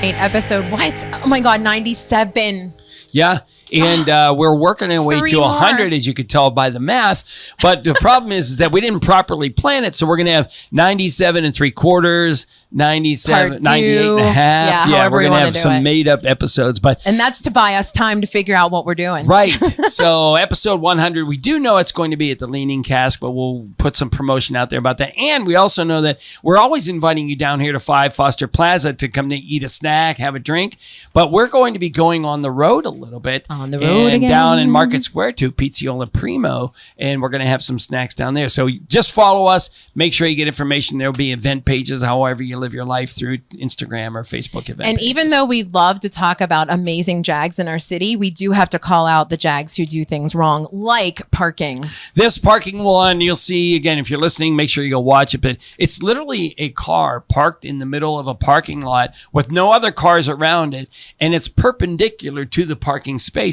Episode what? Oh my God, 97. Yeah. And we're working our way to 100, as you could tell by the math. But the problem is that we didn't properly plan it. So we're going to have 97 3/4, 97, 98 and a half. Yeah, we're going to have some made up episodes. And that's to buy us time to figure out what we're doing. Right. So episode 100, we do know it's going to be at the Leaning Cask, but we'll put some promotion out there about that. And we also know that we're always inviting you down here to 5 Foster Plaza to come to eat a snack, have a drink. But we're going to be going on the road a little bit. On the road again. Down in Market Square to Pizziola Primo, and we're going to have some snacks down there. So just follow us. Make sure you get information. There will be event pages, however you live your life, through Instagram or Facebook event pages. Even though we love to talk about amazing Jags in our city, we do have to call out the Jags who do things wrong, like parking. This parking one, you'll see, again, if you're listening, make sure you go watch it. But it's literally a car parked in the middle of a parking lot with no other cars around it, and it's perpendicular to the parking spaces.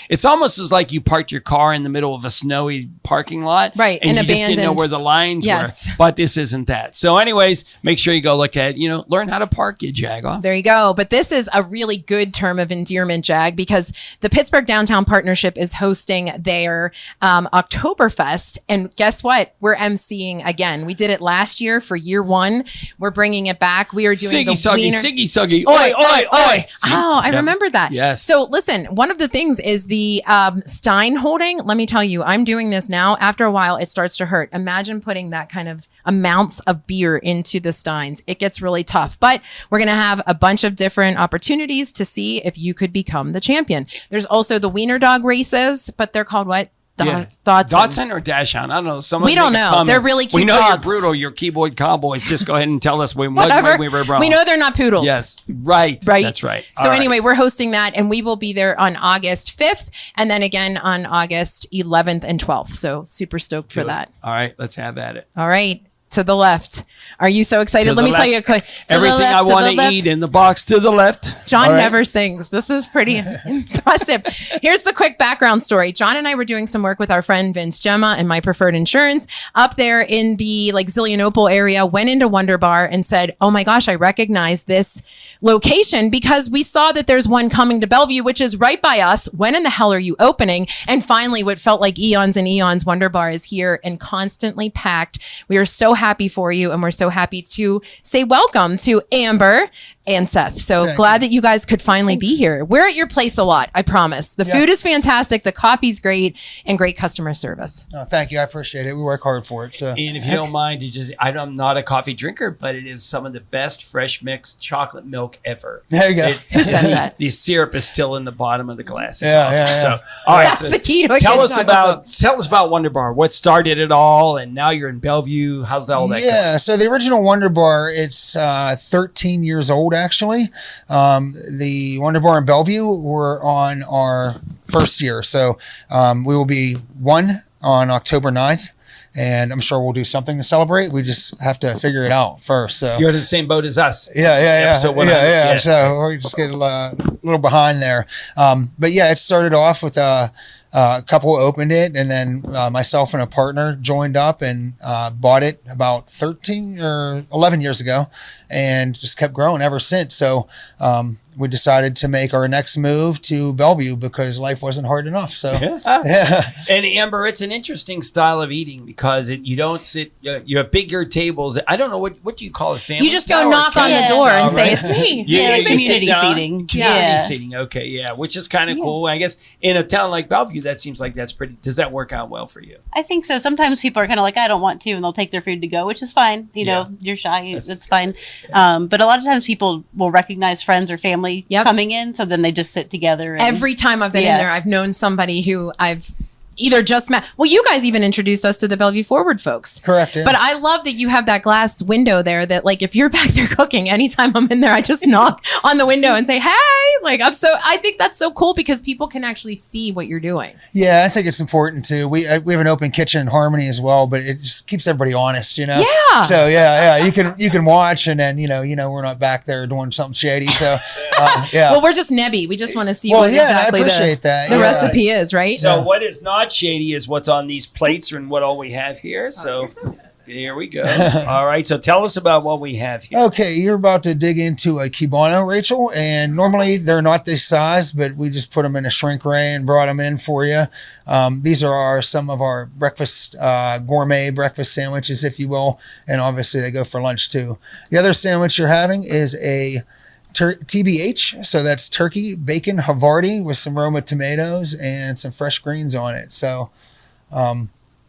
It's almost as like you parked your car in the middle of a snowy parking lot. Right. And you just didn't know where the lines were. But this isn't that. So anyways, make sure you go look at, learn how to park, you Jagoff. There you go. But this is a really good term of endearment, Jag, because the Pittsburgh Downtown Partnership is hosting their Oktoberfest. And guess what? We're emceeing again. We did it last year for year 1. We're bringing it back. We are doing Siggy Suggy. Oi, oi, oi. Oh, I remember that. Yes. So listen, one of the things is the Stein holding. Let me tell you, I'm doing this now. After a while, it starts to hurt. Imagine putting that kind of amounts of beer into the Steins. It gets really tough, but we're going to have a bunch of different opportunities to see if you could become the champion. There's also the Wiener Dog races, but they're called what? Dotson or Dachshund? I don't know. We don't know. They're really cute dogs. We know you're brutal. You're keyboard cowboys. Just go ahead and tell us when we were wrong. We know they're not poodles. Yes. Right. That's right. So anyway, we're hosting that, and we will be there on August 5th and then again on August 11th and 12th. So super stoked for that. All right. Let's have at it. All right. To the left. Are you so excited? Let me tell you a quick. Everything I want to eat in the box to the left. John never sings. This is pretty impressive. Here's the quick background story. John and I were doing some work with our friend Vince Gemma and My Preferred Insurance up there in the Zillionople area, went into Wunderbar and said, oh my gosh, I recognize this location because we saw that there's one coming to Bellevue, which is right by us. When in the hell are you opening? And finally, what felt like eons and eons, Wunderbar is here and constantly packed. We are so happy for you, and we're so happy to say welcome to Amber and Seth. So glad that you guys could finally be here. We're at your place a lot, I promise. The food is fantastic, the coffee's great, and great customer service. Oh, thank you. I appreciate it. We work hard for it. So. And if you don't mind, I'm not a coffee drinker, but it is some of the best fresh mixed chocolate milk ever. There you go. Who says that? The syrup is still in the bottom of the glass. It's awesome. So, all right, that's the key to it. Tell us about Wunderbar. What started it all, and now you're in Bellevue. How's all that going? So the original Wunderbar, it's 13 years old, actually. The Wunderbar in Bellevue, we're on our first year. So we will be 1 on October 9th. And I'm sure we'll do something to celebrate. We just have to figure it out first. So you're in the same boat as us. Yeah. So we just get a little behind there. But yeah, it started off with a couple opened it, and then myself and a partner joined up and bought it about 13 or 11 years ago, and just kept growing ever since. So we decided to make our next move to Bellevue because life wasn't hard enough. So And Amber, it's an interesting style of eating because you don't sit. You have bigger tables. I don't know what do you call it? Family. You just go knock on the door and say it's me. Community seating. Community seating. Okay, which is kind of cool. I guess in a town like Bellevue, that seems like that's pretty. Does that work out well for you? I think so. Sometimes people are kind of like, I don't want to, and they'll take their food to go, which is fine. You're shy. That's fine. But a lot of times people will recognize friends or family coming in, so then they just sit together. And, every time I've been in there, I've known somebody who I've either just met. Well, you guys even introduced us to the Bellevue Forward folks. Correct. Yeah. But I love that you have that glass window there that if you're back there cooking, anytime I'm in there, I just knock on the window and say, hey, I think that's so cool because people can actually see what you're doing. Yeah, I think it's important too. We have an open kitchen in Harmony as well, but it just keeps everybody honest, Yeah. So you can watch, and then we're not back there doing something shady. So Well, we're just nebby. We just want to see what exactly I appreciate that. The recipe is, right? So what is not shady is what's on these plates and what all we have here. So Here we go. All right. So tell us about what we have here. Okay, you're about to dig into a Cubano, Rachel, and normally they're not this size, but we just put them in a shrink ray and brought them in for you. These are some of our breakfast, gourmet breakfast sandwiches, if you will, and obviously they go for lunch too. The other sandwich you're having is a TBH, so that's turkey, bacon, Havarti with some Roma tomatoes and some fresh greens on it. So,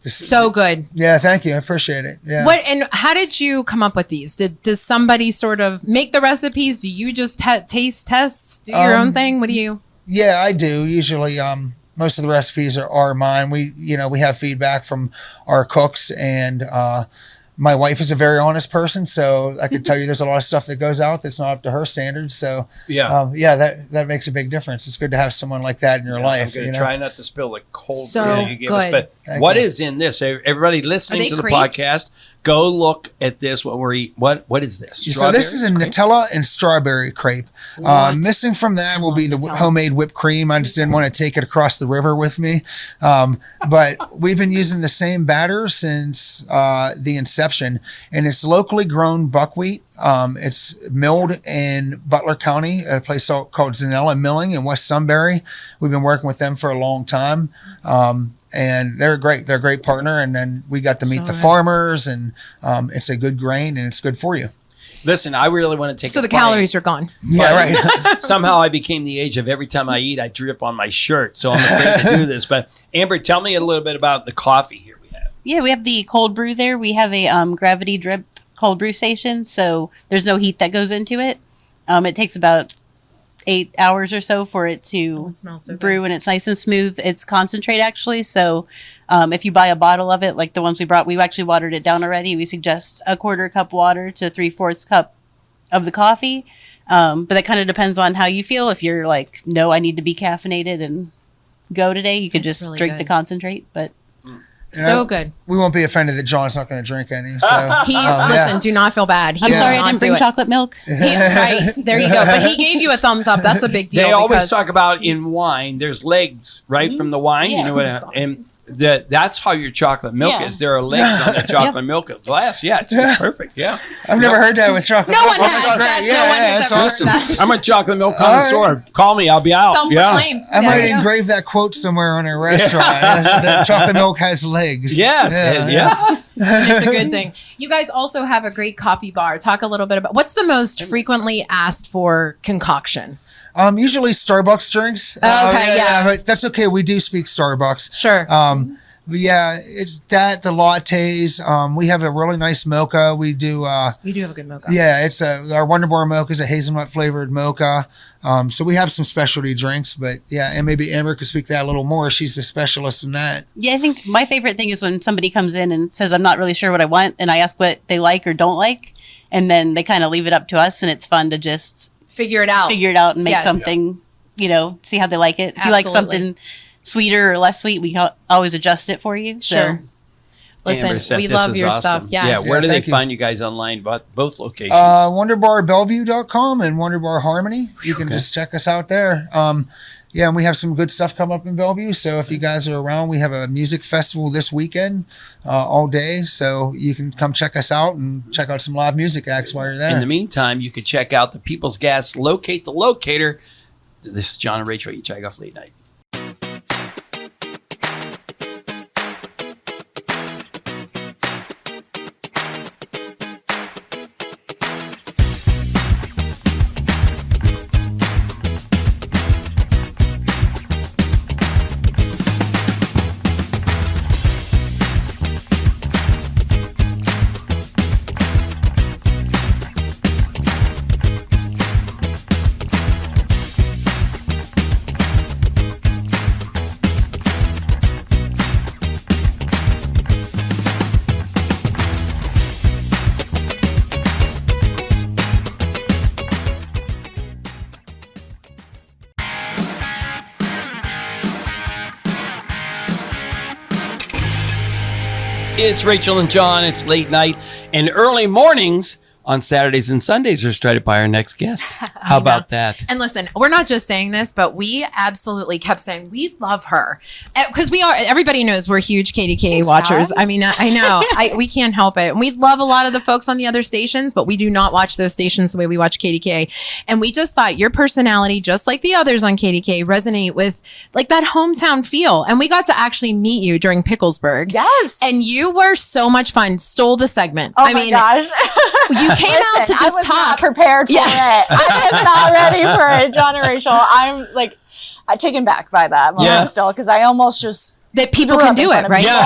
so good. Yeah, thank you. I appreciate it. Yeah. What and how did you come up with these? Does somebody sort of make the recipes? Do you just taste tests? Do your own thing? What do you? Yeah, I do. Usually, most of the recipes are mine. We have feedback from our cooks, and my wife is a very honest person, so I can tell you there's a lot of stuff that goes out that's not up to her standards. So that makes a big difference. It's good to have someone like that in your life. I'm going to try not to spill the cold so you gave good. us. But what is in this? Everybody listening to the podcast, go look at this. What we're eating. What is this? So this is a Nutella and strawberry crepe. Missing from that will be the homemade whipped cream. I just didn't want to take it across the river with me. But we've been using the same batter since the inception, and it's locally grown buckwheat. It's milled in Butler County, a place called Zanella Milling in West Sunbury. We've been working with them for a long time. And they're great. They're a great partner. And then we got to meet the farmers, and it's a good grain and it's good for you. Listen, I really want to take So the calories are gone. Yeah, right. Somehow I became the age of every time I eat, I drip on my shirt. So I'm afraid to do this. But Amber, tell me a little bit about the coffee here we have. Yeah, we have the cold brew there. We have a gravity drip cold brew station. So there's no heat that goes into it. It takes about 8 hours or so for it to brew, and it's nice and smooth. It's concentrate actually, so if you buy a bottle of it like the ones we brought, we've actually watered it down already. We suggest a 1/4 cup water to 3/4 cup of the coffee, but that kind of depends on how you feel. If you're like, no, I need to be caffeinated and go today, you could just really drink the concentrate. But so good. We won't be offended that John's not going to drink any. So listen, do not feel bad. I'm sorry I didn't bring chocolate milk. Right, there you go. But he gave you a thumbs up. That's a big deal. They always talk about in wine, there's legs, right, from the wine. You know what? And that's how your chocolate milk is. There are legs on the chocolate milk glass. Yeah, it's just perfect. Yeah. I've never heard that with chocolate milk. No one has that. No one has ever heard that. I'm a chocolate milk connoisseur. Right. Call me. I'll be out. Self-proclaimed. I might engrave that quote somewhere on a restaurant. That chocolate milk has legs. Yes. It's a good thing. You guys also have a great coffee bar. Talk a little bit about what's the most frequently asked for concoction? Usually Starbucks drinks. Okay, but that's okay. We do speak Starbucks. Sure. But yeah, it's that, the lattes. We have a really nice mocha. We do. You do have a good mocha. Yeah, it's our Wunderbar mocha is a hazelnut flavored mocha. So we have some specialty drinks, but yeah, and maybe Amber could speak to that a little more. She's a specialist in that. Yeah, I think my favorite thing is when somebody comes in and says, I'm not really sure what I want, and I ask what they like or don't like, and then they kind of leave it up to us, and it's fun to just figure it out and make something, see how they like it. If you like something sweeter or less sweet, we always adjust it for you. Sure. Listen, we love your stuff. Yes. Yeah. Where do they find you guys online? Both locations. WunderbarBellevue.com and Wunderbar Harmony. You can just check us out there. And we have some good stuff coming up in Bellevue. So if you guys are around, we have a music festival this weekend all day. So you can come check us out and check out some live music acts while you're there. In the meantime, you could check out the People's Gas Locate the Locator. This is John and Rachel at Jagoff Late Night. It's Rachel and John. It's late night and early mornings on Saturdays and Sundays are started by our next guest. How about that? And listen, we're not just saying this, but we absolutely kept saying we love her because we are. Everybody knows we're huge KDKA watchers. Guys. I mean, I know we can't help it. And we love a lot of the folks on the other stations, but we do not watch those stations the way we watch KDKA. And we just thought your personality, just like the others on KDKA, resonate with like that hometown feel. And we got to actually meet you during Picklesburg. Yes. And you were so much fun. Stole the segment. Oh my gosh. You came out to I just was talk. not prepared for it. I was not ready for it, John and Rachel. I'm like taken back by that moment still because I almost just that people can do it, right? Yeah.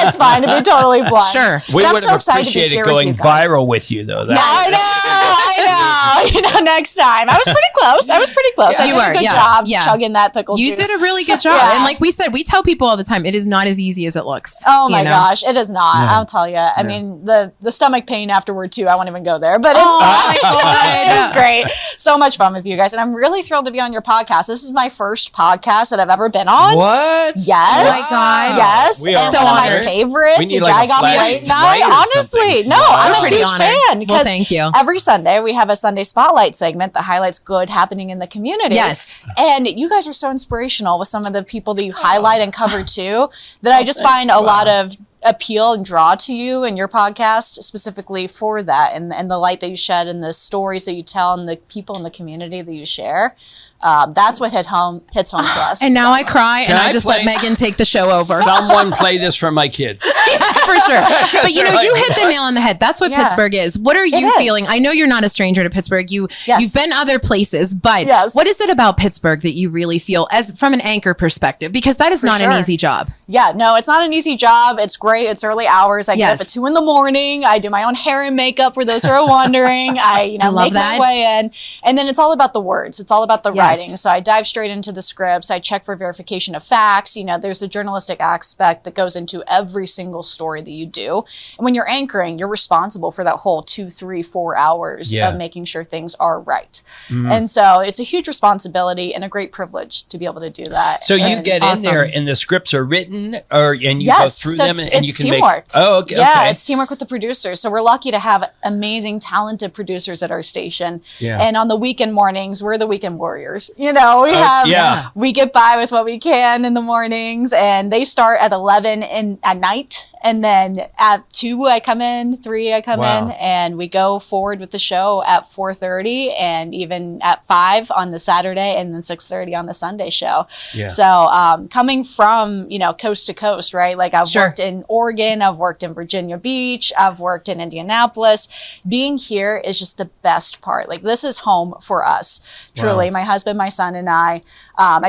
It's fine to be totally blind. Sure. We I'm would so have excited to be appreciated here going with you guys. viral with you, though. I know. Next time. I was pretty close. I You did were, a good yeah, job yeah. chugging that pickle You juice. did a really good job. Yeah. And like we said, we tell people all the time, it is not as easy as it looks. Oh my you know? gosh, it is not. I'll tell you. I mean, the stomach pain afterward too. I won't even go there, but it's fine. It was great. So much fun with you guys, and I'm really thrilled to be on your podcast. This is my first podcast that I've ever been on. What? Yes. Oh my God. Yes. We are and one of my honored. favorites. We need You like a Jagoff flash late light night. or Honestly, something. no, Wow. I'm a Pretty huge honored. fan Well, because thank you. every Sunday we have a Sunday Spotlight segment that highlights good happening in the community. Yes. And you guys are so inspirational with some of the people that you highlight and cover too, that I just find a lot of appeal and draw to you and your podcast specifically for that and the light that you shed and the stories that you tell and the people in the community that you share. That's what hits home for us. And now I cry and I just play- let Megan take the show over. Someone play this for my kids. For sure. But you know, you hit the nail on the head. That's what Pittsburgh is. What are you feeling? I know you're not a stranger to Pittsburgh. You've been other places, but what is it about Pittsburgh that you really feel as from an anchor perspective? Because that is not an easy job. Yeah, no, it's not an easy job. It's great. It's early hours. I get up at 2 a.m. I do my own hair and makeup for those who are wondering. I love make my way in. And then it's all about the words. It's all about the writing. So I dive straight into the scripts. I check for verification of facts. You know, there's a journalistic aspect that goes into every single story that you do. And when you're anchoring, you're responsible for that whole 2, 3, 4 hours of making sure things are right. And so it's a huge responsibility and a great privilege to be able to do that. So you get in there and the scripts are written and you go through them and you can teamwork. Okay. Yeah, it's teamwork with the producers. So we're lucky to have amazing, talented producers at our station. Yeah. And on the weekend mornings, we're the weekend warriors. You know, we get by with what we can in the mornings and they start at 11 at night. And then at 2, I come in, 3, I come in, and we go forward with the show at 4:30 and even at 5 on the Saturday and then 6:30 on the Sunday show. Yeah. So coming from, coast to coast, right? Like I've worked in Oregon, I've worked in Virginia Beach, I've worked in Indianapolis. Being here is just the best part. Like this is home for us, truly. My husband, my son, and I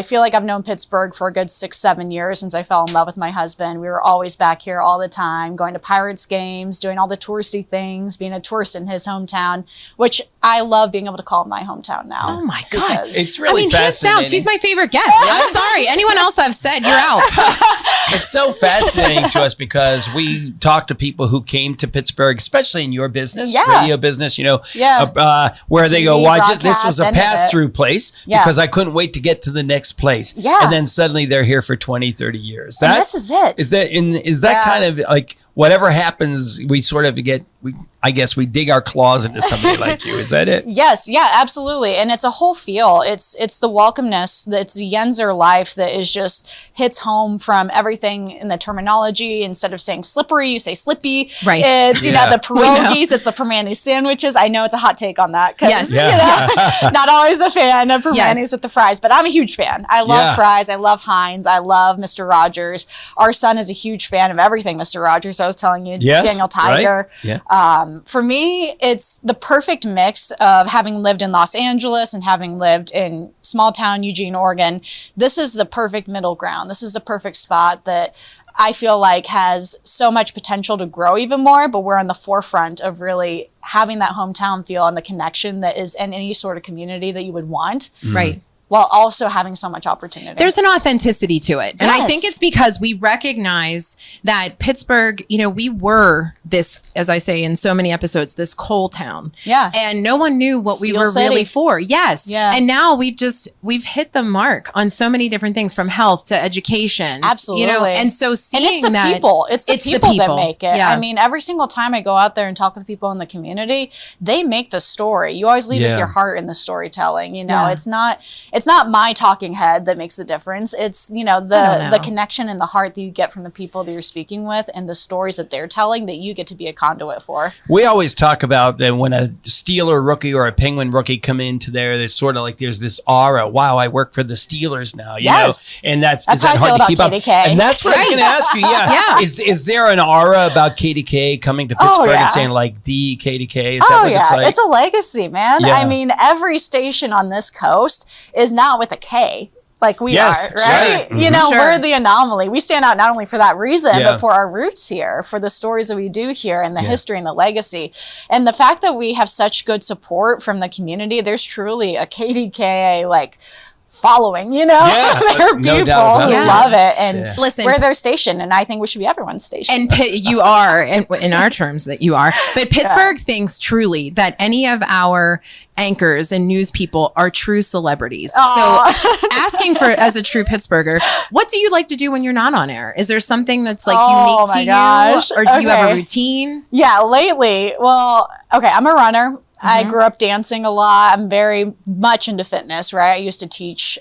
feel like I've known Pittsburgh for a good 6-7 years since I fell in love with my husband. We were always back here all the time, going to Pirates games, doing all the touristy things, being a tourist in his hometown, which I love being able to call my hometown now. Oh my God. It's really fascinating. Hands down, she's my favorite guest. I'm sorry. Anyone else I've said, you're out. It's so fascinating to us because we talk to people who came to Pittsburgh, especially in your business, radio business, where they go, this was a pass-through place because I couldn't wait to get to the next place. Yeah. And then suddenly they're here for 20, 30 years. And this is it. Is that kind of like whatever happens, we sort of I guess we dig our claws into somebody like you. Is that it? Yes. Yeah, absolutely. And it's a whole feel. It's the welcomeness. It's the Yenzer life that is just hits home from everything in the terminology. Instead of saying slippery, you say slippy. Right. It's, the pierogies. It's the permane sandwiches. I know it's a hot take on that because, not always a fan of permanes with the fries, but I'm a huge fan. I love fries. I love Heinz. I love Mr. Rogers. Our son is a huge fan of everything Mr. Rogers. I was telling you, Daniel Tiger. Right? Yeah. For me, it's the perfect mix of having lived in Los Angeles and having lived in small town Eugene, Oregon. This is the perfect middle ground. This is the perfect spot that I feel like has so much potential to grow even more, but we're on the forefront of really having that hometown feel and the connection that is in any sort of community that you would want. Right. while also having so much opportunity. There's an authenticity to it. And I think it's because we recognize that Pittsburgh, we were this, as I say in so many episodes, this coal town. Yeah. And no one knew what Steel we were City. really for. Yes. Yeah. And now we've hit the mark on so many different things, from health to education. Absolutely. And so seeing and it's the people. It's the people that make it. Yeah. I mean, every single time I go out there and talk with people in the community, they make the story. You always leave with your heart in the storytelling. It's not my talking head that makes the difference. It's, the connection and the heart that you get from the people that you're speaking with and the stories that they're telling that you get to be a conduit for. We always talk about that when a Steeler rookie or a Penguin rookie come into there, there's sort of like there's this aura. Wow, I work for the Steelers now. You know? And that's is that hard to keep up? And that's what I was going to ask you. Yeah. Is there an aura about KDKA coming to Pittsburgh and saying like the KDKA? Is that what it's like? It's a legacy, man. I mean, every station on this coast is not with a K. Like we are, right? Sure. We're the anomaly. We stand out not only for that reason, but for our roots here, for the stories that we do here and the history and the legacy. And the fact that we have such good support from the community, there's truly a KDKA following, there are people who love it and listen, we're their station, and I think we should be everyone's station. And you are, in our terms that you are, but Pittsburgh thinks truly that any of our anchors and news people are true celebrities. Aww. So asking for, as a true Pittsburgher, what do you like to do when you're not on air? Is there something that's unique to you, or do you have a routine? Yeah, lately, I'm a runner. I grew up dancing a lot. I'm very much into fitness, right? I used to teach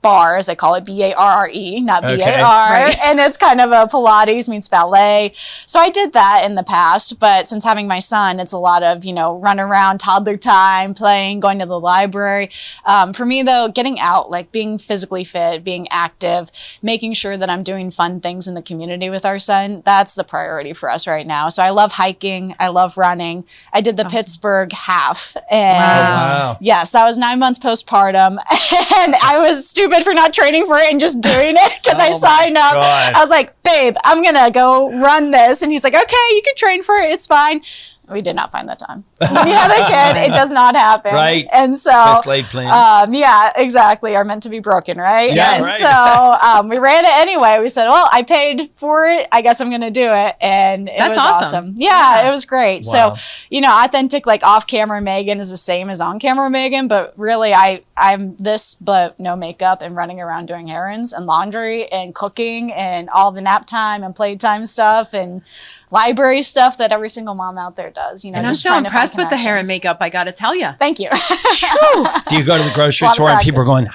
bar, as I call it, B-A-R-R-E, not B-A-R. Right. And it's kind of a Pilates meets ballet. So I did that in the past, but since having my son, it's a lot of, run around, toddler time, playing, going to the library. For me though, getting out, being physically fit, being active, making sure that I'm doing fun things in the community with our son, that's the priority for us right now. So I love hiking. I love running. I did the Pittsburgh half. And yes, that was 9 months postpartum. And I was stupid for not training for it and just doing it because I signed up. God. I was like, babe, I'm going to go run this. And he's like, okay, you can train for it. It's fine. We did not find that time. When you have a kid, it does not happen. Right. And so, best laid plans. Yeah, exactly. Are meant to be broken, right? Yeah, and right. So we ran it anyway. We said, well, I paid for it. I guess I'm going to do it. And it was awesome. Yeah, it was great. Wow. So, authentic, off-camera Megan is the same as on-camera Megan, but really I'm this, but no makeup and running around doing errands and laundry and cooking and all the nap time and playtime stuff and library stuff that every single mom out there does. And I'm so impressed with the hair and makeup, I got to tell you. Thank you. Do you go to the grocery store and people are going, no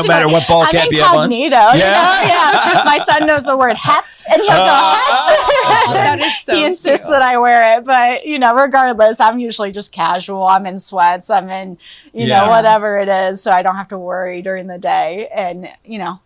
matter what ball cap you have on? Yeah. My son knows the word hats and he'll go hats. That is so He insists that I wear it. But, regardless, I'm usually just casual. I'm in sweats. I'm in, whatever it is. So I don't have to worry during the day. And,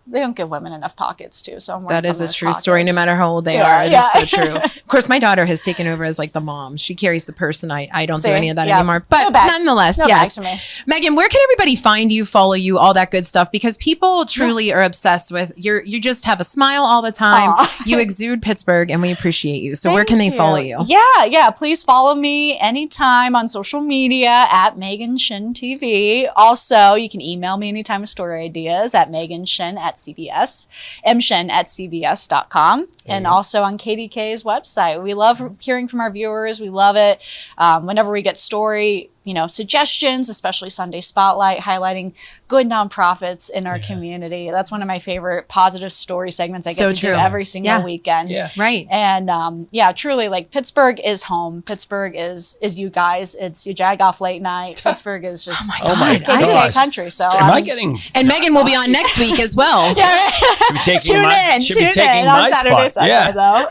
they don't give women enough pockets too. So I'm that is a true story, no matter how old they are. It is so true. Of course, my daughter has taken over as the mom. She carries the purse and I don't do any of that anymore. But nonetheless, yes. Megan, where can everybody find you, follow you, all that good stuff? Because people truly are obsessed with you just have a smile all the time. You exude Pittsburgh and we appreciate you. So where can they follow you? Yeah. Please follow me anytime on social media at Megan Shinn TV. Also, you can email me anytime with story ideas at Megan Shinn at CBS, mshin@cbs.com. And also on KDK's website. We love hearing from our viewers. We love it. Whenever we get story, suggestions, especially Sunday Spotlight, highlighting good nonprofits in our community. That's one of my favorite positive story segments I get to do every single weekend. Yeah. Right. And truly, Pittsburgh is home. Pittsburgh is you guys. It's your Jagoff late night. Pittsburgh is just KDKA country. So and Megan will be on next week as well. Tune in on Saturday, Sunday, though.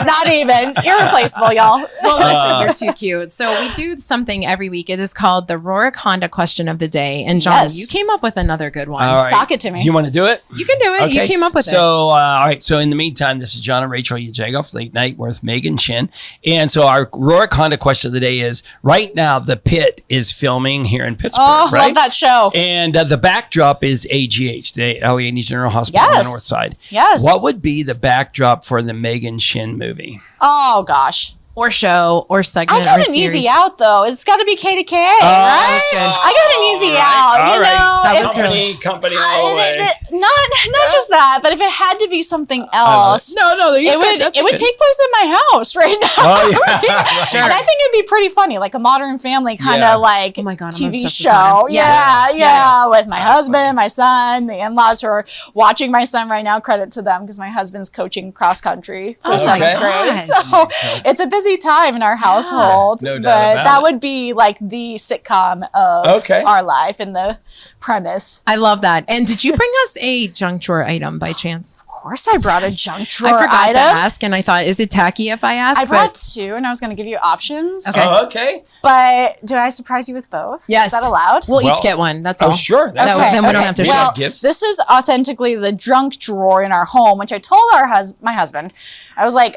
Not even irreplaceable, y'all. Well, listen, you're too cute. So we do something every week. It is called the Rohrich Honda Question of the Day. And John, you came up with another good one. All right. Sock it to me. You want to do it? You can do it. Okay. You came up with it. So, all right. So in the meantime, this is John and Rachel, your Jagoff Late Night with Megan Shinn. And so our Rohrich Honda Question of the Day is, right now, the Pitt is filming here in Pittsburgh. Oh, right? love that show. And the backdrop is AGH, the Allegheny General Hospital on the north side. Yes. What would be the backdrop for the Megan Shinn movie? Oh, gosh. or show or segment. I got or an series. easy out though. It's got to be KDKA, right? good. I got an easy out. All You right. know, That was It's- company all the way. not just that, but if it had to be something else, No, it would take place in my house right now. Oh, yeah. Sure. And I think it'd be pretty funny, like a Modern Family kind of like Oh my God, I'm TV obsessed with show. Modern. Yeah, Yes. yeah, with my husband, my son, the in-laws who are watching my son right now. Credit to them because my husband's coaching cross country for seventh grade. gosh. So it's a busy time in our household. No doubt but about that it. would be like the sitcom of our life and the premise. I love that. And did you bring us a junk drawer item by chance? Of course, I brought a junk drawer I forgot item. to ask, and I thought, is it tacky if I ask? I brought two, and I was going to give you options. Okay. Oh, okay. But did I surprise you with both? Yes. Is that allowed? We'll Well, each get one. That's Oh, all. sure. That's Okay. Then we don't have to well, share gifts. This is authentically the junk drawer in our home, which I told my husband. I was like,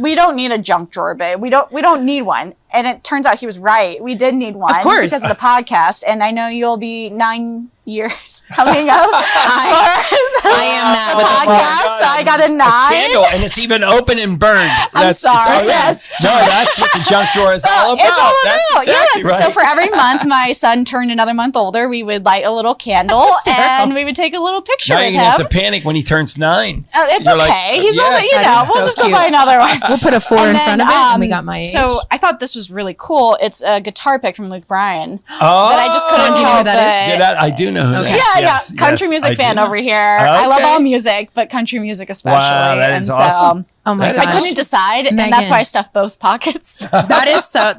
we don't need a junk drawer, babe. We don't need one. And it turns out he was right. We did need one. Of course. Because of the podcast. And I know you'll be 9 years coming up. I am that with a podcast. So I got a 9. Candle, and it's even open and burned. I'm sorry. it's- Yes. No, that's what the junk drawer is all about. It's all That's about, exactly yes. right. So for every month my son turned another month older, we would light a little candle and we would take a little picture now with you're going to him. have to panic when he turns 9. It's You're okay. like, He's yeah. only, That is we'll so just cute. go buy another one. We'll put a 4 in front of it, and we got my age. So I thought this was really cool. It's a guitar pick from Luke Bryan. Oh, But I just couldn't do you know who help that is? Yeah, that, I do know who that is. Yeah, Yes, country yes, music I fan do. over here. I love Okay. all music, but country music especially. Wow, that is awesome. Oh my That is gosh. I couldn't decide, and that's Megan. why I stuffed both pockets.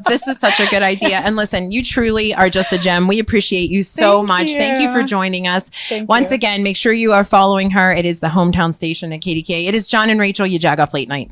This is such a good idea. And listen, you truly are just a gem. We appreciate you so Thank much. Thank you you. for joining us. Thank Once you. again, make sure you are following her. It is the hometown station at KDKA. It is John and Rachel, you Jagoff Late Night.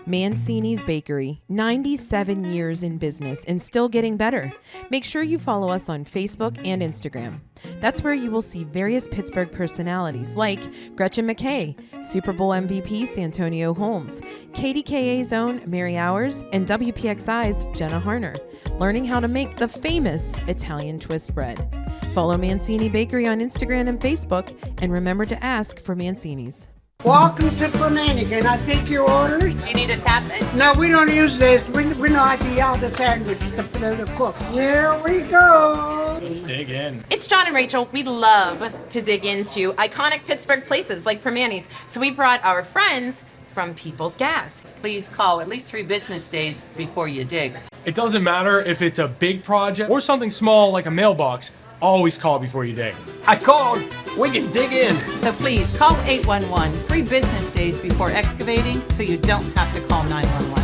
Mancini's Bakery, 97 years in business and still getting better. Make sure you follow us on Facebook and Instagram. That's where you will see various Pittsburgh personalities like Gretchen McKay, Super Bowl MVP Santonio Holmes, KDKA's own Mary Hours, and WPXI's Jenna Harner, learning how to make the famous Italian twist bread. Follow Mancini Bakery on Instagram and Facebook, and remember to ask for Mancini's. Welcome to Flamingo. Can I take your orders? You need a tap it? No, we don't use this. We know how to yell the sandwich to cook. Here we go. Dig in. It's John and Rachel. We love to dig into iconic Pittsburgh places like Permanis. So we brought our friends from People's Gas. Please call at least 3 business days before you dig. It doesn't matter if it's a big project or something small like a mailbox. Always call before you dig. I called. We can dig in. So please call 811 3 business days before excavating so you don't have to call 911.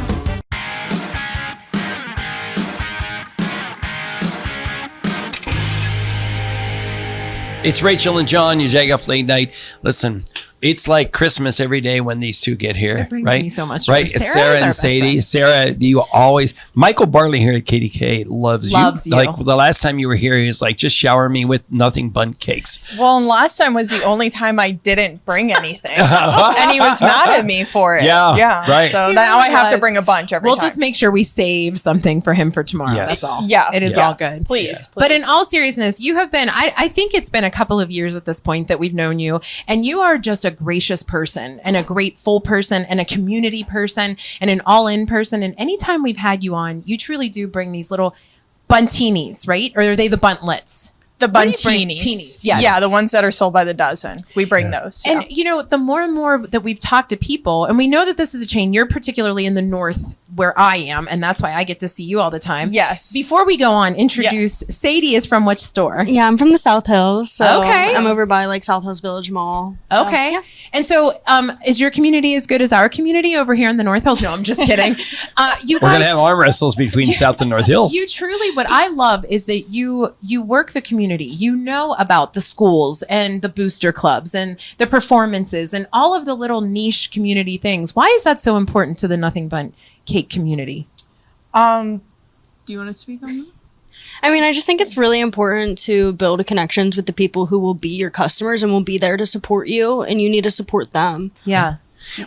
It's Rachel and John, you Jagoff Late Night. Listen, it's like Christmas every day when these two get here, That brings right? me so much right? joy. It's Sarah is Sarah our and best Sadie. friend. Sarah, you always. Michael Barley here at KDK loves you. You. Like the last time you were here, he was like, just shower me with nothing but cakes. Well, and last time was the only time I didn't bring anything, and he was mad at me for it. Yeah, right. So now I have to bring a bunch every We'll time. just make sure we save something for him for tomorrow. Yes. That's all. Yeah. It is Yeah. all good. please. But in all seriousness, you have been, I think it's been a couple of years at this point that we've known you, and you are just a gracious person and a grateful person and a community person and an all-in person. And anytime we've had you on, you truly do bring these little buntinis, right? Or are they the buntlets? the What do you bring? buntinis. Teenies, yes. Yeah, the ones that are sold by the dozen. We bring those. And you know, the more and more that we've talked to people, and we know that this is a chain, you're particularly in the north where I am, and that's why I get to see you all the time. Yes. Before we go on, introduce Sadie is from which store? Yeah, I'm from the South Hills. So Okay. I'm over by like South Hills Village Mall. So, Okay. yeah. And so, is your community as good as our community over here in the North Hills? No, I'm just kidding. You We're guys, gonna have arm wrestles between South and North Hills. you truly, what I love is that you work the community. You know about the schools and the booster clubs and the performances and all of the little niche community things. Why is that so important to the Nothing But Cake community? Do you want to speak on that? I mean, I just think it's really important to build connections with the people who will be your customers and will be there to support you, and you need to support them. Yeah.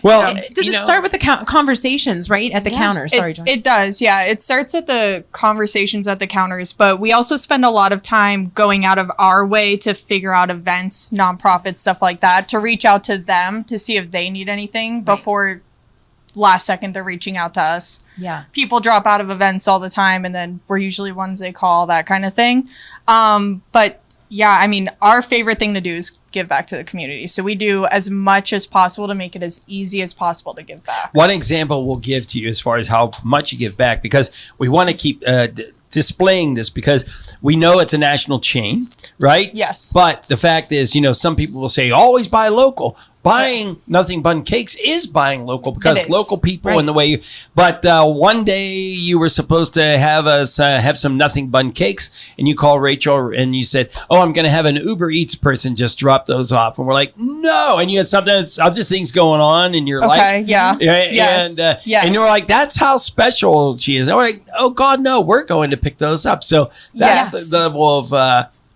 Well, Does it start with the conversations, right? At the counter. Sorry, John. It does, yeah. It starts at the conversations at the counters, but we also spend a lot of time going out of our way to figure out events, nonprofits, stuff like that, to reach out to them to see if they need anything before last second they're reaching out to us. Yeah. People drop out of events all the time, and then we're usually ones they call, that kind of thing. But yeah, I mean, our favorite thing to do is give back to the community. So we do as much as possible to make it as easy as possible to give back. One example we'll give to you as far as how much you give back, because we want to keep displaying this, because we know it's a national chain, right? Yes. But the fact is, some people will say, always buy local. Buying Nothing But Cakes is buying local, because local people and the way but one day you were supposed to have us have some Nothing But Cakes, and you called Rachel and you said, oh, I'm going to have an Uber Eats person just drop those off. And we're like, no. And you had other things going on in your life. Okay, yeah. Yes. And you were like, that's how special she is. And we're like, oh God, no, we're going to pick those up. So that's the level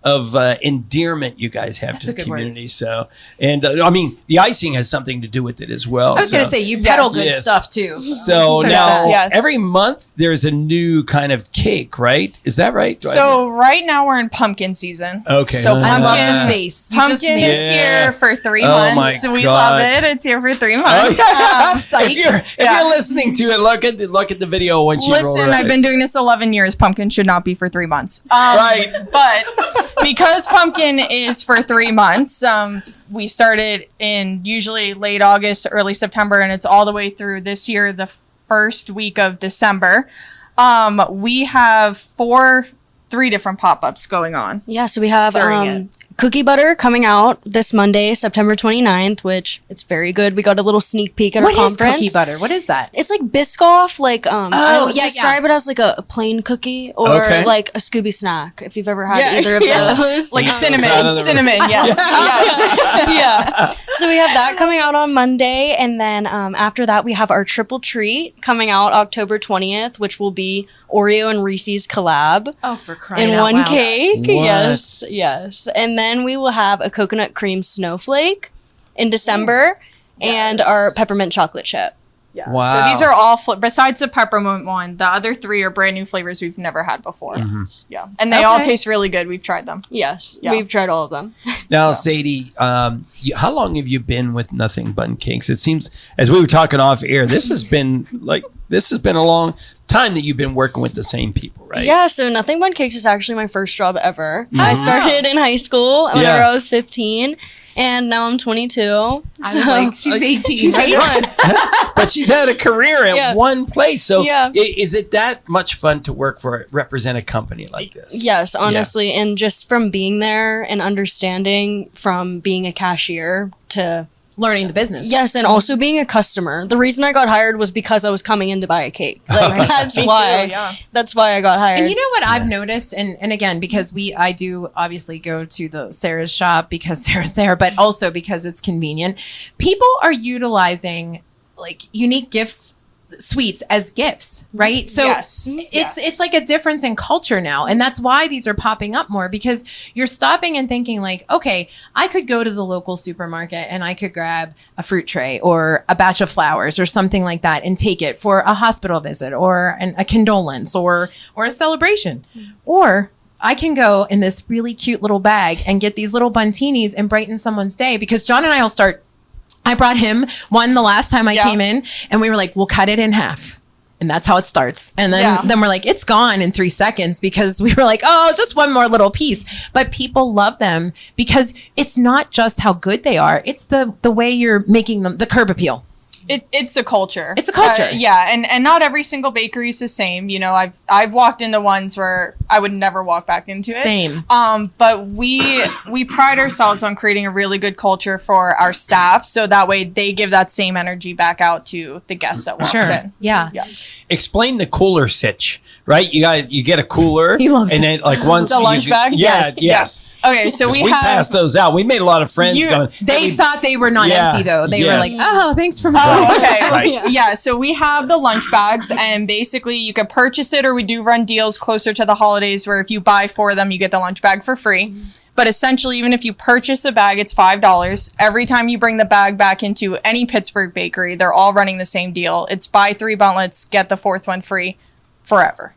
of endearment you guys have to the community. So, and I mean, the icing has something to do with it as well. I was going to say, you peddle good stuff too. So now every month there's a new kind of cake, right? Is that right? So right now we're in pumpkin season. Okay. So I love the face. Pumpkin is here for 3 months. My we God. love it. It's here for 3 months. If you're listening to it, look at the video when she rolled Listen, I've been doing this 11 years. Pumpkin should not be for 3 months. Right. But because pumpkin is for 3 months, we started in usually late August, early September, and it's all the way through this year, the first week of December. We have 3 different pop-ups going on. Yeah, so we have cookie butter coming out this Monday, September 29th, which it's very good. We got a little sneak peek at our conference. What is cookie butter? What is that? It's like Biscoff, like I would describe it as like a plain cookie or like a Scooby snack, if you've ever had either of those. Like cinnamon, yes. Yeah. So we have that coming out on Monday, and then after that we have our triple treat coming out October 20th, which will be Oreo and Reese's collab. Oh, for crying in out one loud. cake. What? Yes. And then we will have a coconut cream snowflake in December and our peppermint chocolate chip. Yeah. Wow. So these are all, besides the peppermint one, the other 3 are brand new flavors we've never had before. Yeah. And they all taste really good. We've tried them. Yes. Yeah. We've tried all of them. Now, Sadie, how long have you been with Nothing But Cakes? It seems, as we were talking off air, this has been a long time that you've been working with the same people, right? Yeah, so Nothing But Cakes is actually my first job ever. I started in high school whenever I was 15, and now I'm 22. I was like, she's 18. She's 18. But she's had a career at one place. So Yeah. is it that much fun to represent a company like this? Yes, honestly. And just from being there and understanding from being a cashier to learning the business. Yes, and also being a customer. The reason I got hired was because I was coming in to buy a cake. Like, that's why. That's why I got hired. And you know what I've noticed, and again, because I do obviously go to the Sarah's shop because Sarah's there, but also because it's convenient. People are utilizing like unique gifts, sweets as gifts, right? So it's like a difference in culture now, and that's why these are popping up more, because you're stopping and thinking like, okay, I could go to the local supermarket and I could grab a fruit tray or a batch of flowers or something like that and take it for a hospital visit or a condolence or a celebration, or I can go in this really cute little bag and get these little buntinis and brighten someone's day. Because John and I will start. I brought him one the last time I came in, and we were like, we'll cut it in half. And that's how it starts. And then we're like, it's gone in 3 seconds, because we were like, oh, just one more little piece. But people love them because it's not just how good they are. It's the way you're making them, the curb appeal. It's a culture. It's a culture. And not every single bakery is the same. You know, I've walked into ones where I would never walk back into it. Same. But we pride ourselves on creating a really good culture for our staff, so that way they give that same energy back out to the guests that walks in. Yeah. Explain the cooler sitch, right? You get a cooler. He loves and it. then like once the lunch bag. Yes. Okay, so we passed those out. We made a lot of friends going. They thought they were not empty though. They were like, oh, thanks for okay. Yeah, so we have the lunch bags, and basically you can purchase it, or we do run deals closer to the holidays where if you buy 4 of them, you get the lunch bag for free. But essentially, even if you purchase a bag, it's $5. Every time you bring the bag back into any Pittsburgh bakery, they're all running the same deal. It's buy 3 buntlets, get the 4th one free forever.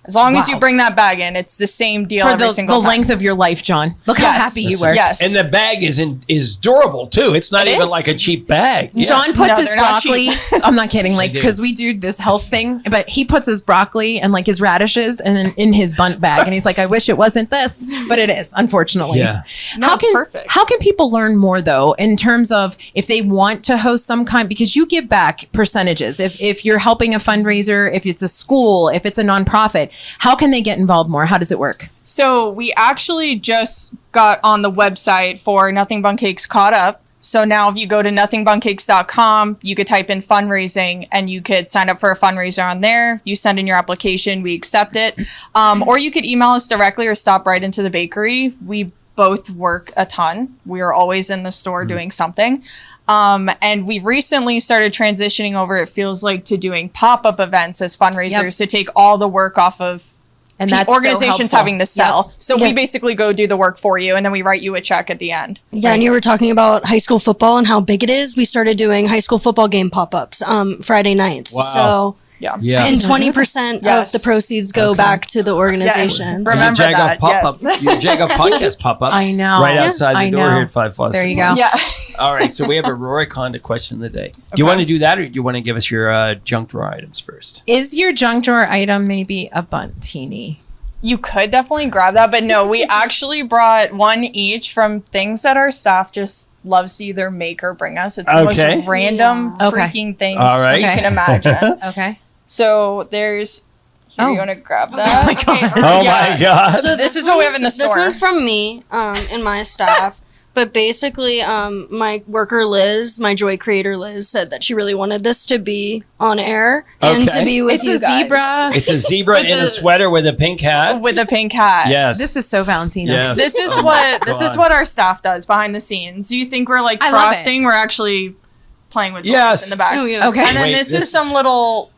As long as you bring that bag in, it's the same deal for every single the time. length of your life, John. Look how happy you were. Yes. And the bag is durable too. It's not even like a cheap bag. Yeah. John puts his they're not broccoli. I'm not kidding. Like, because we do this health thing, but he puts his broccoli and like his radishes and then in his bunt bag, and he's like, I wish it wasn't this, but it is, unfortunately. Yeah. No, it's perfect. How can people learn more though, in terms of if they want to host some kind, because you give back percentages. If you're helping a fundraiser, if it's a school, if it's a nonprofit, how can they get involved more? How does it work? So we actually just got on the website for Nothing Bun Cakes Caught Up. So now if you go to nothingbuncakes.com, you could type in fundraising and you could sign up for a fundraiser on there. You send in your application, we accept it. Or you could email us directly or stop right into the bakery. We both work a ton. We are always in the store doing something. And we recently started transitioning over, it feels like, to doing pop-up events as fundraisers to take all the work off of and that's organizations so having to sell. Yep. So we basically go do the work for you and then we write you a check at the end. Yeah, and you were talking about high school football and how big it is. We started doing high school football game pop-ups Friday nights. Wow. So yeah. And 20% of the proceeds go back to the organization. Yes. Remember Jagoff that. pop-up, your Jagoff podcast pop-up. I know. Right outside the door here at 5 Foster. There you go. Yeah. All right, so we have a Rohrich Honda question of the day. Do you want to do that, or do you want to give us your junk drawer items first? Is your junk drawer item maybe a buntini? You could definitely grab that, but no, we actually brought one each from things that our staff just loves to either make or bring us. It's the most random freaking things you can imagine. Okay. So there's... Here, you want to grab that? Oh my God. Oh my God. So this is what we have in the store. This one's from me and my staff. But basically, my worker Liz, my joy creator Liz, said that she really wanted this to be on air and to be with you guys. Zebra. It's a zebra in a sweater with a pink hat. With a pink hat. Yes. This is so Valentino. Yes. This is what our staff does behind the scenes. You think we're like frosting? We're actually playing with toys in the back. Oh, yeah. Okay. And then this is some little,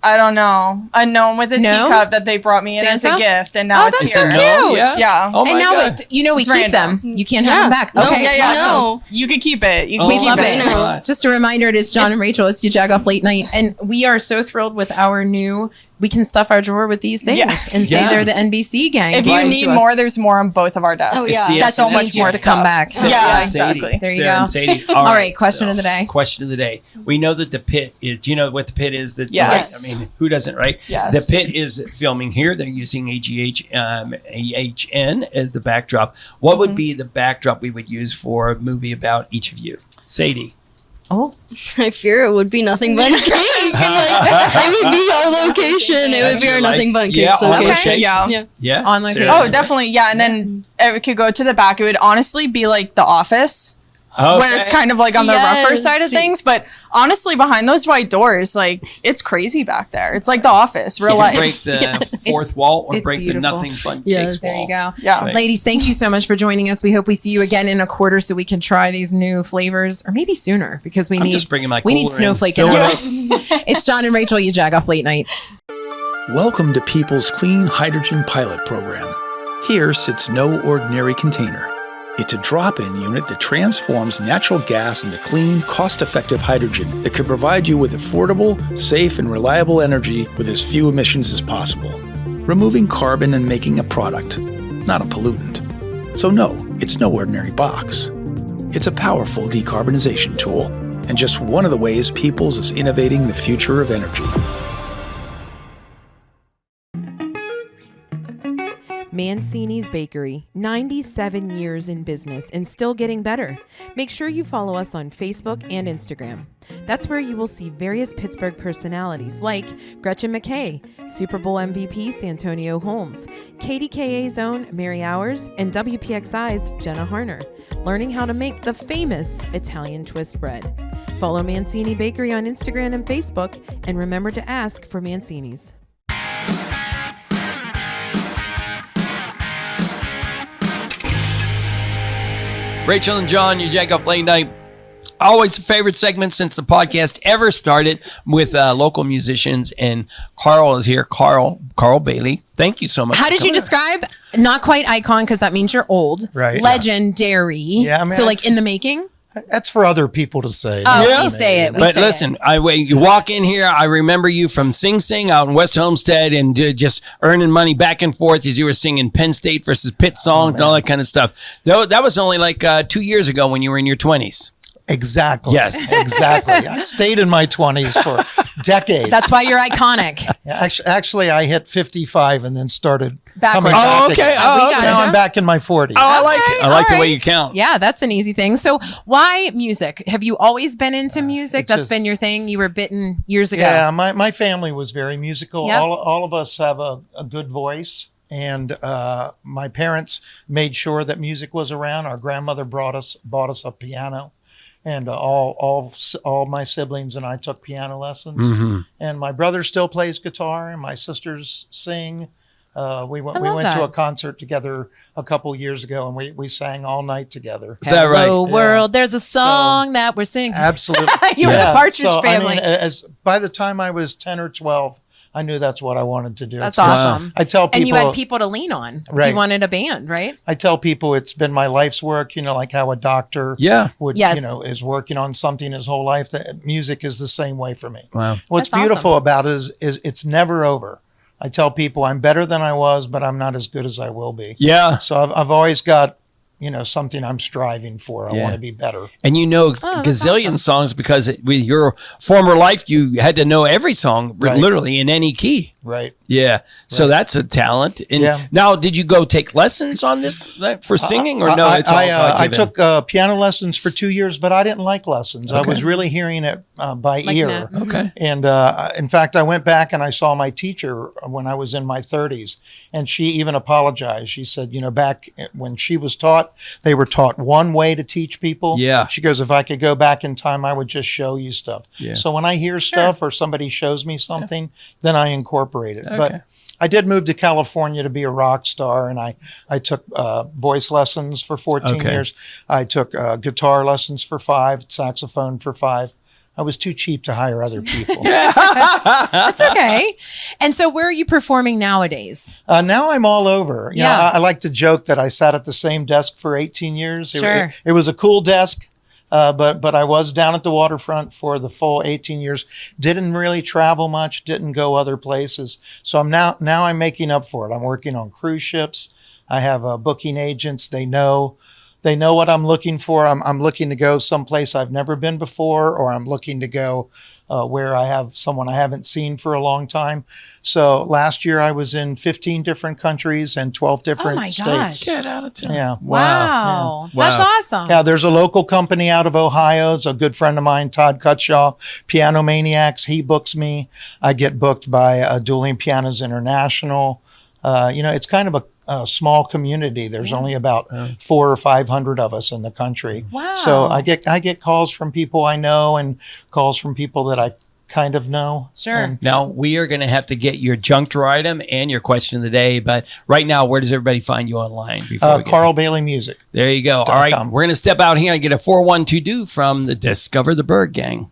I don't know, a gnome with a teacup that they brought me in as a gift, and now it's that's here. so cute. Yeah. Oh my and now God. we It's keep random. them. You can't have them back. No, Okay. No. You can keep it. You We can keep love it. it. Just a reminder, it is John and Rachel. It's your Jagoff Late Night. And we are so thrilled with our new, we can stuff our drawer with these things and say they're the NBC gang. If you need more, there's more on both of our desks. Oh, yeah. That's so much more to come back. So Yeah, Sadie. exactly. There you Sarah go. and Sadie. All right, question of the day. Question of the day. We know that the Pit is, do you know what the Pit is? Yes. I mean, who doesn't, right? Yes. The Pit is filming here. They're using AHN as the backdrop. What would be the backdrop we would use for a movie about each of you? Sadie. Oh, I fear it would be Nothing But Cakes. It would be our location. It would be our Nothing But Cakes location. Yeah. On location. Oh, definitely. Yeah. And then it could go to the back. It would honestly be like The Office. Okay. Where it's kind of like on the rougher side of things, but honestly, behind those white doors, like it's crazy back there. It's like The Office, real life. Break the fourth wall or break beautiful. the Nothing But Yes. Cakes wall. there you go. Yeah. Right. Ladies, thank you so much for joining us. We hope we see you again in a quarter so we can try these new flavors, or maybe sooner, because we I'm need just bringing my we need cooler in. snowflake Fill in it there. up. It's John and Rachel, you Jagoff Late Night. Welcome to People's Clean Hydrogen Pilot Program. Here sits no ordinary container. It's a drop-in unit that transforms natural gas into clean, cost-effective hydrogen that could provide you with affordable, safe, and reliable energy with as few emissions as possible, removing carbon and making a product, not a pollutant. So no, it's no ordinary box. It's a powerful decarbonization tool, and just one of the ways Peoples is innovating the future of energy. Mancini's Bakery, 97 years in business and still getting better. Make sure you follow us on Facebook and Instagram. That's where you will see various Pittsburgh personalities like Gretchen McKay, Super Bowl MVP Santonio Holmes, KDKA's own Mary Hours, and WPXI's Jenna Harner, learning how to make the famous Italian twist bread. Follow Mancini Bakery on Instagram and Facebook, and remember to ask for Mancini's. Rachel and John, you Jagoff Late Night. Always a favorite segment since the podcast ever started with local musicians, and Karl is here. Karl Bailey. Thank you so much. How did you describe? Not quite icon, because that means you're old. Right. Legendary. Yeah, I mean, so like in the making? That's for other people to say. Oh, we say it. But listen, you walk in here, I remember you from Sing Sing out in West Homestead and just earning money back and forth as you were singing Penn State versus Pitt songs and all that kind of stuff. That was only like 2 years ago when you were in your 20s. Exactly. Yes. Exactly. I stayed in my 20s for decades. That's why you're iconic. Actually, I hit 55 and then started Backwards. coming back. Okay. Now I'm back in my 40s. I like it. I like the way you count. Yeah, that's an easy thing. So why music? Have you always been into music? That's been your thing? You were bitten years ago. Yeah, my family was very musical. Yep. All of us have a good voice. And my parents made sure that music was around. Our grandmother bought us a piano. And all my siblings and I took piano lessons. Mm-hmm. And my brother still plays guitar, and my sisters sing. We went to a concert together a couple years ago, and we sang all night together. Is that right? Hello world, there's a song that we're singing. Absolutely. You were the Partridge Family. I mean, by the time I was 10 or 12, I knew that's what I wanted to do. That's awesome. I tell people, and you had people to lean on. Right. You wanted a band, right? I tell people it's been my life's work. Like how a doctor would, is working on something his whole life. That music is the same way for me. Wow. What's beautiful about it is it's never over. I tell people I'm better than I was, but I'm not as good as I will be. Yeah. So I've always got, something I'm striving for. I want to be better. And gazillion songs because with your former life, you had to know every song literally in any key. Right. Yeah. So that's a talent. And now, did you go take lessons on this for singing or no? I took piano lessons for 2 years, but I didn't like lessons. Okay. I was really hearing it by ear. Okay. And in fact, I went back and I saw my teacher when I was in my 30s, and she even apologized. She said, back when she was taught, they were taught one way to teach people. Yeah. She goes, if I could go back in time, I would just show you stuff. Yeah. So when I hear stuff or somebody shows me something, then I incorporate it. Okay. But I did move to California to be a rock star, and I took voice lessons for 14 years. I took guitar lessons for 5, saxophone for 5. I was too cheap to hire other people. That's okay. And so where are you performing nowadays? Now I'm all over. You know, I like to joke that I sat at the same desk for 18 years. Sure. It was a cool desk. But I was down at the waterfront for the full 18 years. Didn't really travel much. Didn't go other places. So now I'm making up for it. I'm working on cruise ships. I have booking agents. They know what I'm looking for. I'm looking to go someplace I've never been before, or I'm looking to go where I have someone I haven't seen for a long time. So last year I was in 15 different countries and 12 different states. Get out of town. Yeah. Wow. Yeah. That's awesome. Yeah, there's a local company out of Ohio. It's a good friend of mine, Todd Cutshaw, Piano Maniacs. He books me. I get booked by Dueling Pianos International. It's kind of a small community. There's only about 400 or 500 of us in the country. Wow. So I get calls from people I know and calls from people that I kind of know. Sure. And now we are going to have to get your junk drawer item and your question of the day. But right now, where does everybody find you online? Karl Bailey Music. There you go. All right. We're going to step out here and get a 412 from the Discover the Burgh gang.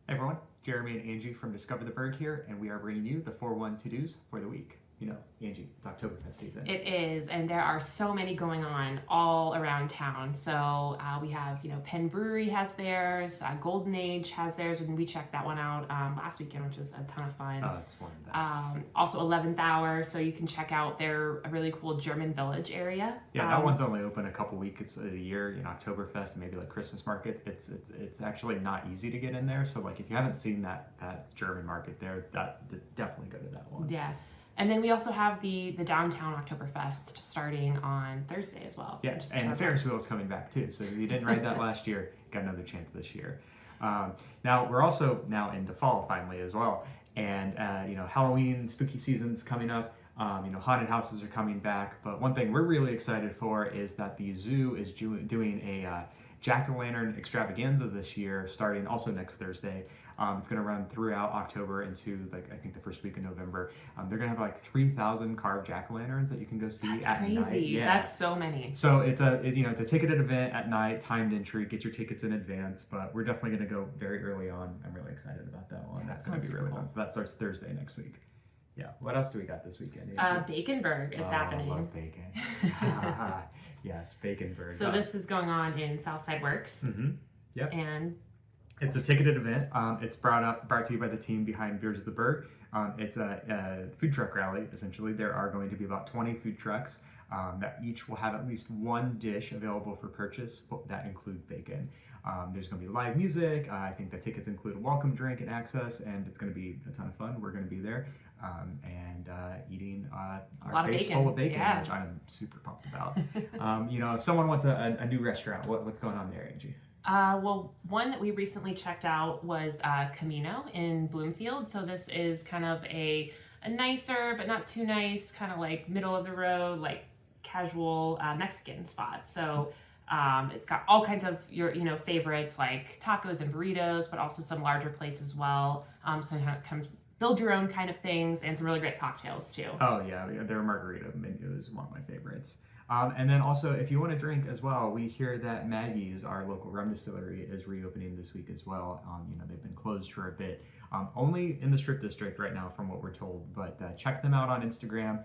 Hey everyone, Jeremy and Angie from Discover the Burgh here, and we are bringing you the 412-dos for the week. Angie, it's Oktoberfest season. It is, and there are so many going on all around town. So we have, Penn Brewery has theirs, Golden Age has theirs, and we checked that one out last weekend, which was a ton of fun. Oh, it's one of the best. Also 11th Hour, so you can check out their really cool German Village area. Yeah, that one's only open a couple weeks a year, Oktoberfest and maybe like Christmas markets. It's actually not easy to get in there. So like if you haven't seen that German market there, definitely go to that one. Yeah. And then we also have the downtown Oktoberfest starting on Thursday as well. Yeah, and the Ferris wheel is coming back too. So if you didn't ride that last year, got another chance this year. Now we're also now into fall finally as well, and Halloween spooky season's coming up. Haunted houses are coming back. But one thing we're really excited for is that the zoo is doing a jack-o'-lantern extravaganza this year, starting also next Thursday. It's going to run throughout October into I think the first week of November. They're going to have 3,000 carved jack-o'-lanterns that you can go see at night. That's crazy. Yeah. That's so many. So it's a ticketed event at night, timed entry. Get your tickets in advance, but we're definitely going to go very early on. I'm really excited about that one. Yeah, that's going to be really fun. So that starts Thursday next week. Yeah. What else do we got this weekend? Baconburg is happening. I love bacon. Yes, Baconburg. So this is going on in Southside Works. Mm-hmm. Yep. And it's a ticketed event. It's brought to you by the team behind Discover the Burgh. It's a food truck rally, essentially. There are going to be about 20 food trucks that each will have at least one dish available for purchase that include bacon. There's going to be live music. I think the tickets include a welcome drink and access, and it's going to be a ton of fun. We're going to be there and eating our face full of bacon, which I'm super pumped about. If someone wants a new restaurant, what's going on there, Angie? Well, one that we recently checked out was Camino in Bloomfield. So this is kind of a nicer, but not too nice, kind of like middle of the road, like casual Mexican spot. So it's got all kinds of your favorites like tacos and burritos, but also some larger plates as well. So it comes build your own kind of things and some really great cocktails too. Oh yeah, their margarita menu is one of my favorites. And then also, if you want to drink as well, we hear that Maggie's, our local rum distillery, is reopening this week as well. They've been closed for a bit, only in the Strip District right now, from what we're told. But check them out on Instagram.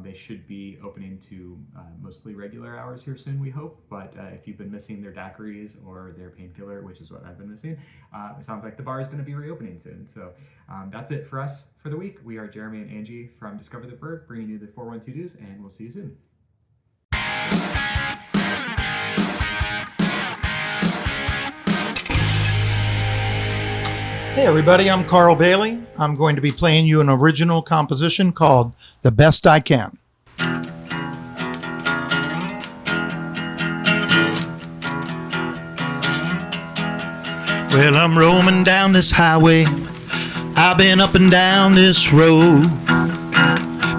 They should be opening to mostly regular hours here soon, we hope. But if you've been missing their daiquiris or their painkiller, which is what I've been missing, it sounds like the bar is going to be reopening soon. So that's it for us for the week. We are Jeremy and Angie from Discover the Burgh, bringing you the 412 News, and we'll see you soon. Hey everybody, I'm Karl Bailey. I'm going to be playing you an original composition called The Best I Can. Well, I'm roaming down this highway. I've been up and down this road.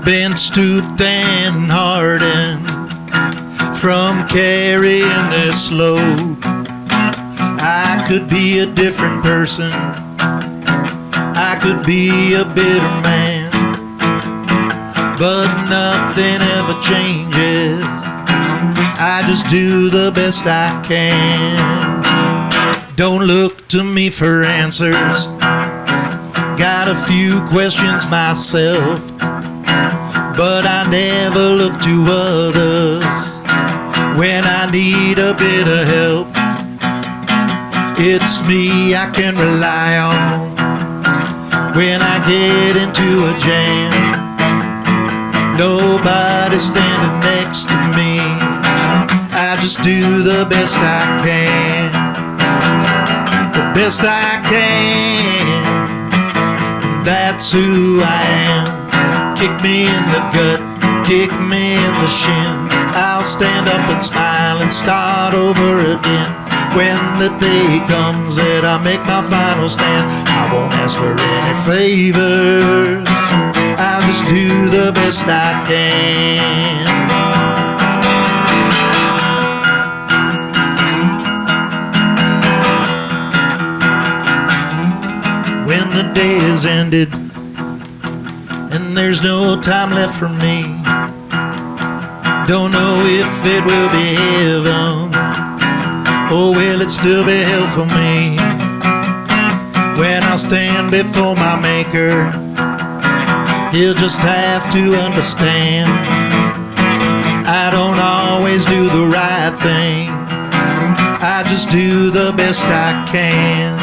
Been stooped and hardened from carrying this load. I could be a different person. I could be a bitter man, but nothing ever changes. I just do the best I can. Don't look to me for answers. Got a few questions myself, but I never look to others when I need a bit of help. It's me I can rely on when I get into a jam. Nobody's standing next to me. I just do the best I can. The best I can. That's who I am. Kick me in the gut, kick me in the shin. I'll stand up and smile and start over again. When the day comes that I make my final stand, I won't ask for any favors. I'll just do the best I can. When the day is ended and there's no time left for me, don't know if it will be heaven or will it still be hell for me? When I'll stand before my maker, he'll just have to understand I don't always do the right thing. I just do the best I can.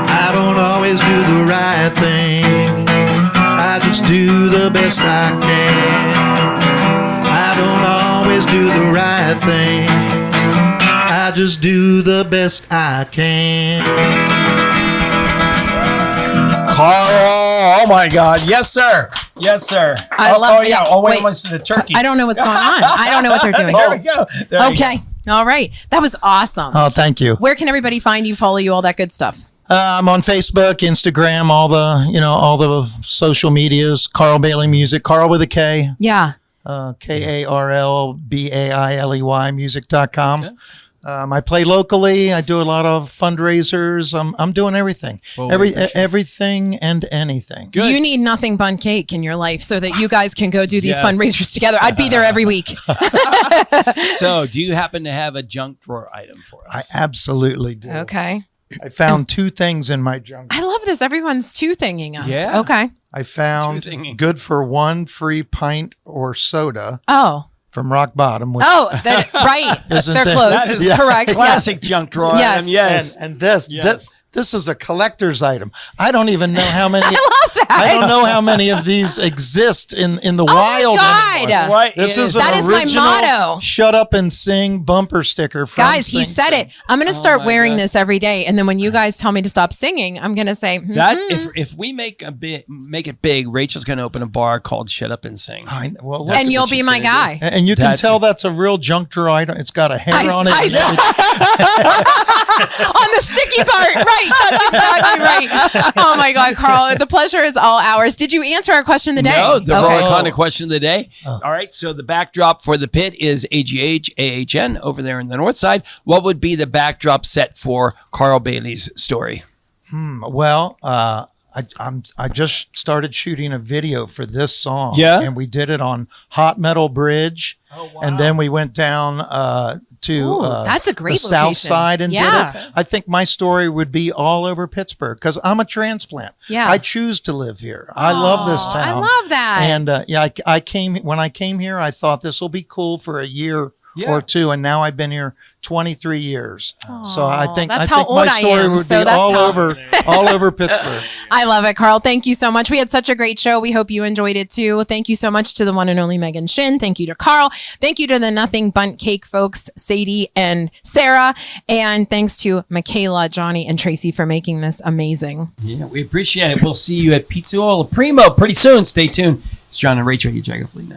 I don't always do the right thing. I just do the best I can. I don't always do the right thing. I just do the best I can. Carl, oh my God. Yes, sir. Yes, sir. I love it. Oh, wait, the turkey. I don't know what's going on. I don't know what they're doing. There we go. Okay. All right. That was awesome. Oh, thank you. Where can everybody find you, follow you, all that good stuff? I'm on Facebook, Instagram, all the social medias. Karl Bailey Music. Karl with a K. Yeah. KarlBailey music.com. Okay. I play locally. I do a lot of fundraisers. I'm doing everything, everything and anything. Good. You need nothing but cake in your life so that you guys can go do these fundraisers together. I'd be there every week. So, do you happen to have a junk drawer item for us? I absolutely do. Okay. I found two things in my junk. I love this. Everyone's two-thinging us. Yeah. Okay. I found good for one free pint or soda. Oh. From Rock Bottom. Which right. They're close. That is correct. Classic junk drawer. Yes. Yes. And this is a collector's item. I don't even know how many. I love that. I don't know how many of these exist in the wild anymore. Right. This is That an is my original motto. Shut Up and Sing bumper sticker from Guys, he Sing said Sing. it. I'm going to start wearing this every day. And then when you guys tell me to stop singing, I'm going to say, that if we make it big, Rachel's going to open a bar called Shut Up and Sing. and you'll be my guy. And you can tell that's a real junk drawer item. It's got a hair on it. On the sticky part. Right. That's exactly right. Oh my God, Karl, the pleasure is all ours. Did you answer our question of the day? No, the Rohrich Honda question of the day. All right, so the backdrop for the Pitt is AHN over there in the north side. What would be the backdrop set for Karl Bailey's story? Well, I just started shooting a video for this song. Yeah. And we did it on Hot Metal Bridge. Oh, wow. And then we went down to that's a great the south location. side and did it. I think my story would be all over Pittsburgh because I'm a transplant. Yeah. I choose to live here. I love this town. I love that. And when I came here, I thought this will be cool for a year or two, and now I've been here 23 years. So I think my story would be all over Pittsburgh. I love it, Karl. Thank you so much. We had such a great show. We hope you enjoyed it too. Thank you so much to the one and only Megan Shinn. Thank you to Karl. Thank you to the Nothing Bundt Cake folks, Sadie and Sarah. And thanks to Michaela, Johnny, and Tracy for making this amazing. Yeah, we appreciate it. We'll see you at Pizza Oil Primo pretty soon. Stay tuned. It's John and Rachel. You Jagoff.